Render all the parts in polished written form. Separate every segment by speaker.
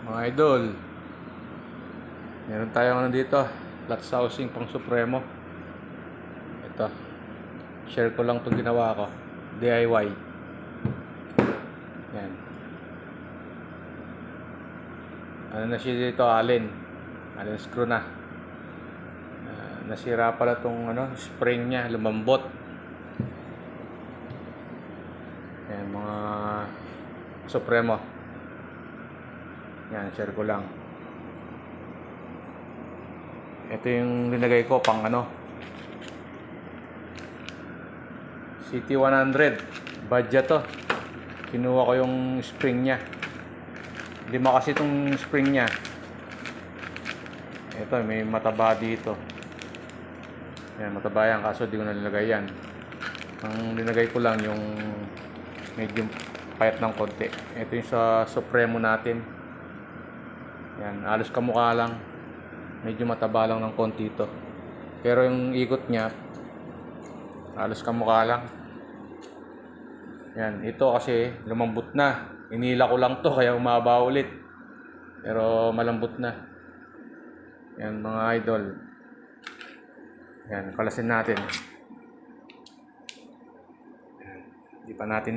Speaker 1: Mga idol, meron tayong ano dito, flats housing pang Supremo. Ito, share ko lang itong ginawa ko, DIY. Yan. Ano na siya dito, allen screw na. Nasira pala itong spring nya, lumambot. Yan, mga Supremo. Yan, share ko lang. Ito yung linagay ko pang CT100 budget to. Kinuha ko yung spring nya. Lima kasi itong spring nya. Ito, may mataba dito. Yan, mataba yan, kaso di ko na nilagay yan. Ang linagay ko lang yung medyo payat ng konti. Ito yung sa Supremo natin. Yan, halos kamukha lang. Medyo mataba lang ng konti ito. Pero yung ikot niya, halos kamukha lang. Yan, ito kasi lumambot na. Inila ko lang to kaya umaba ulit. Pero malambot na. Yan mga idol. Yan, kalasin natin. Hindi pa natin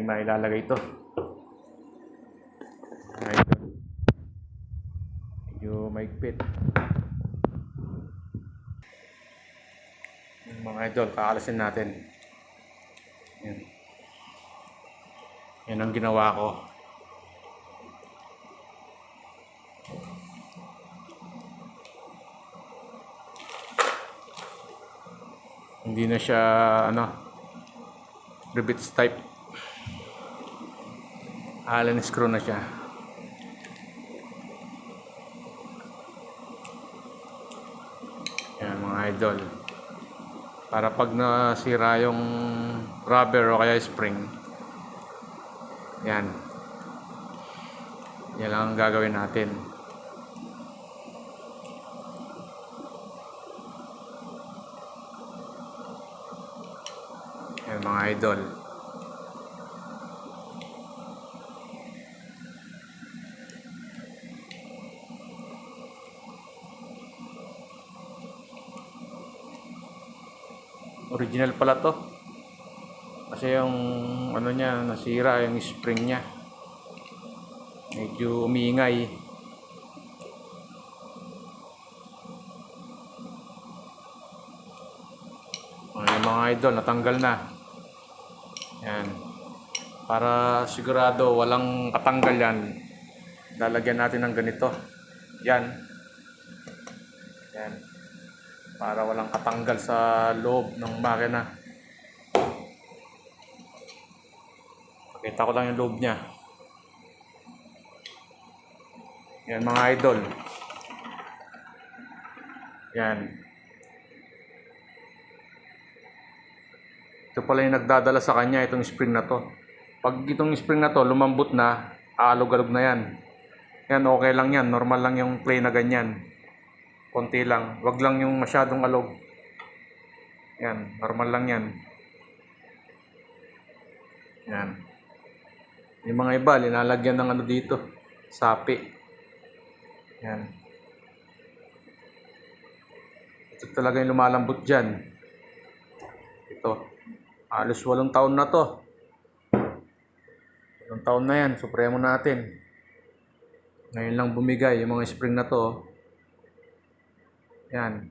Speaker 1: mailalagay ito. Idol. Medyo maigpit. Yan, mga idol, kakalasin natin. Yan. Yan ang ginawa ko. Hindi na siya rivets type. Allen screw na siya. Yan mga idol. Para pag nasira yung rubber o kaya spring, yan lang ang gagawin natin. Yan mga idol. Original pala to. Kasi yung niya nasira, yung spring nya. Medyo umiingay. Yung mga idol, natanggal na. Yan. Para sigurado walang katanggal yan, lalagyan natin ng ganito. Yan. Yan. Para walang katanggal sa loob ng makina. Pakita ko lang yung loob niya. Yan mga idol. Yan. Ito pala yung nagdadala sa kanya, itong spring na to. Pag itong spring na to lumambot na, aalog-alog na yan. Yan, okay lang yan. Normal lang yung play na ganyan. Konti lang. Wag lang yung masyadong alog. Yan, normal lang yan. Yan. Yung mga iba, linalagyan ng dito. Sapi. Yan. Ito talaga yung lumalambot dyan. Ito. Halos 8 taon na to. 8 taon na yan. Supremo natin. Ngayon lang bumigay yung mga spring na to. Yan.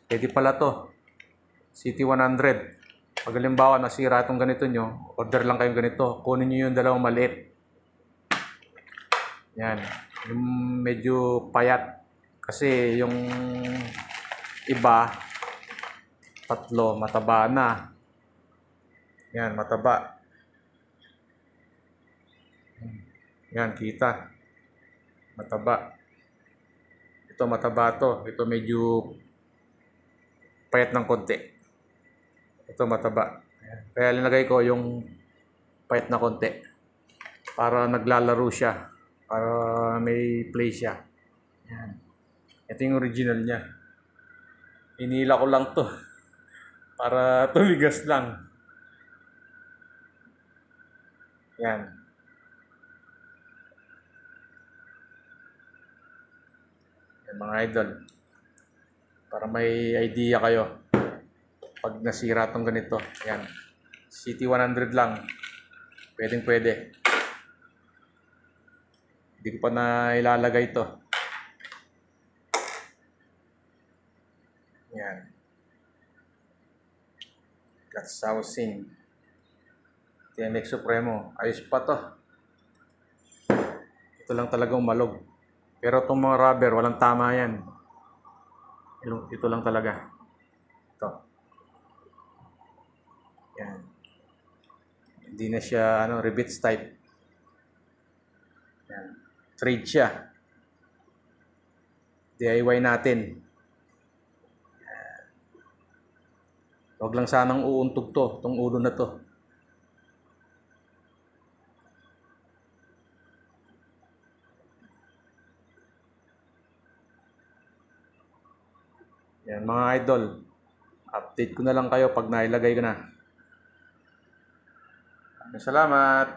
Speaker 1: Pwede pala to. CT100. Pag halimbawa nasira itong ganito nyo, order lang kayong ganito. Kunin nyo yung dalawang maliit. Yan. Yung medyo payat. Kasi yung iba, 3, mataba na. Yan, mataba. Yan, kita. Mataba. Ito mataba to. Ito medyo payat ng konti. Ito mataba. Kaya linagay ko yung payat na konti. Para naglalaro siya. Para may play siya. Yan. Ito yung original niya. Inila ko lang to. Para tumigas lang. Yan. Yan, mga idol. Para may idea kayo. Pag nasira tong ganito. Yan. CT100 lang. Pwedeng pwede. Hindi ko pa na ilalagay ito. Yan. Gas housing. TMX Supremo. Ayos pa to. Ito lang talaga umalog. Pero itong mga rubber, walang tama yan. Ito lang talaga. Ito. Yan. Hindi na siya rivets type. Yan. Trade siya. DIY natin. Yan. Huwag lang sanang uuntog to, itong ulo na to. Yan mga idol. Update ko na lang kayo pag nailagay ko na. Salamat.